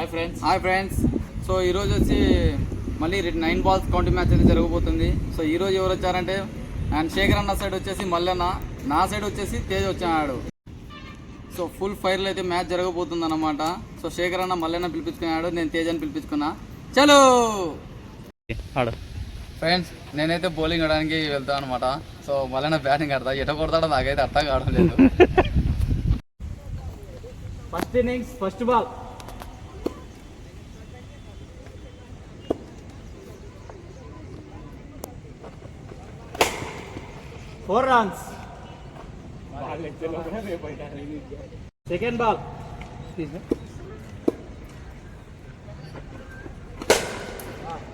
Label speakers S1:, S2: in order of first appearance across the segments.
S1: Hi friends. So ఈరోజు వచ్చి మళ్ళీ 9 బాల్స్ కౌంటింగ్ మ్యాచ్ అయితే జరగబోతుంది. సో ఈరోజు ఎవరు వచ్చారంటే అండ్ శేఖర్ అన్న సైడ్ వచ్చేసి మల్లన్న, నా సైడ్ వచ్చేసి తేజ్ వచ్చాడు. సో ఫుల్ ఫైర్లో అయితే మ్యాచ్ జరగబోతుంది అన్నమాట. సో శేఖర్ అన్న మల్లన్న పిలిపించుకున్నాడు, నేను తేజ్ అని పిలిపించుకున్నా. చలో ఫ్రెండ్స్, నేనైతే బౌలింగ్ ఆడడానికి వెళ్తాను అనమాట. సో మల్లన్న బ్యాటింగ్ ఆడతా, ఎట కొడతాడో నాకైతే అర్థం కావడం లేదు.
S2: First innings first ball, four runs. Second ball,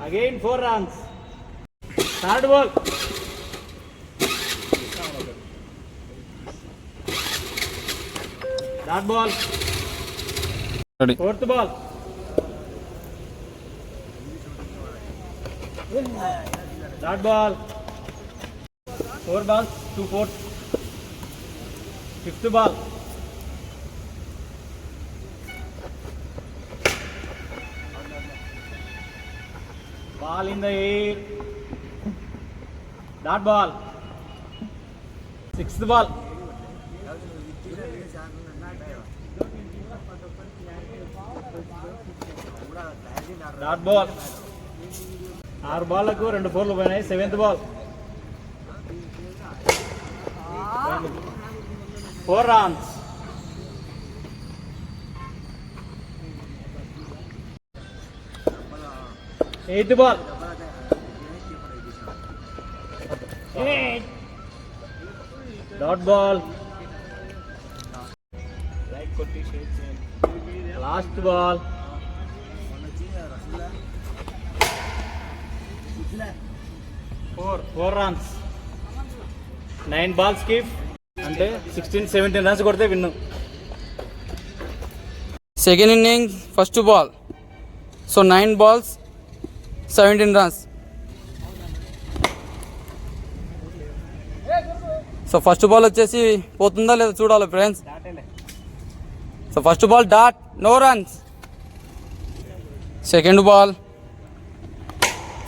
S2: again 4 runs. Third ball, dot ball. Fourth ball, dot ball. 4 balls, 2 fours. Fifth ball, ball in the air, dot ball. Sixth ball, dot ball. 6 బాళ్ళకు 2 4లు పోయినాయి. 7th ball, 4 runs. 8th ball, dot ball. Last ball, 4 runs. 9 balls కి అంటే 16-17 runs కొడితే win.
S1: Second inning first ball. So 9 balls 17 runs. So first ball వచ్చేసి పోతుందా లేదా చూడాలి friends. So first ball dot, no runs. Second ball,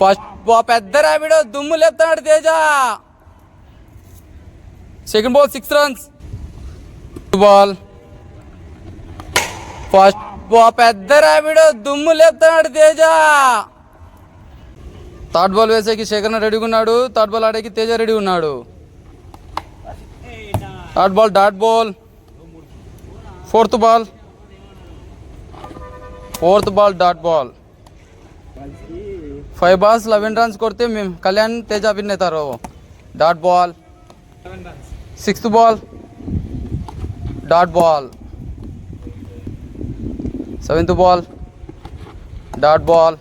S1: first పెద్ద Rapido దుమ్ము లేపుతున్నాడు Teja. Second ball 6 runs. Ball, first పెద్ద ర్యాపిడో దుమ్ము లేపుతున్నాడు తేజ. థర్డ్ బాల్ వేసేకి శేఖర్ రెడీగా ఉన్నాడు, థర్డ్ బాల్ ఆడేకి తేజ రెడీ ఉన్నాడు. Third ball dot ball. Fourth ball dot ball. 5 balls 11 runs కొడితే మేము కళ్యాణ్ తేజ విన్ అవుతారు. Dot ball. 6th ball dot ball. 7th ball dot ball.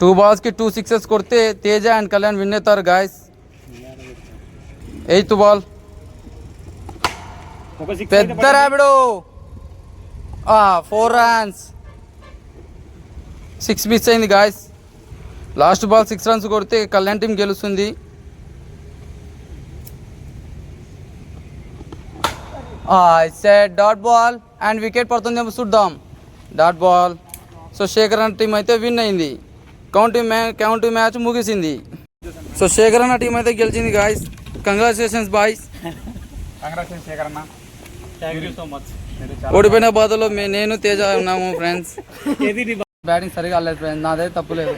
S1: 2 balls కి 2 sixes కొడితే తేజ అండ్ కళ్యాణ్ విన్ అవుతారు గాయస్. 8th ball పెద్ద Rapido 4 runs. 6 miss అయింది guys. Last ball 6 runs కొడితే Kalyan team గెలుస్తుంది. Set dot ball and wicket పడుతుందేమో చూద్దాం. Dot ball. సో శేఖర్ అన్న టీం అయితే విన్ అయింది. కౌంటింగ్ మ్యాచ్ ముగిసింది. సో శేఖర్ అన్న టీం అయితే గెలిచింది guys. Congratulations boys.
S2: Congratulations Shekhar అన్న, థ్యాంక్ యూ సో మచ్.
S1: ఓడిపోయిన బాధలో నేను తేజ ఉన్నాము ఫ్రెండ్స్. బ్యాటింగ్ సరిగా అవ్వలేదు ఫ్రెండ్స్, నాదే తప్పులేదు.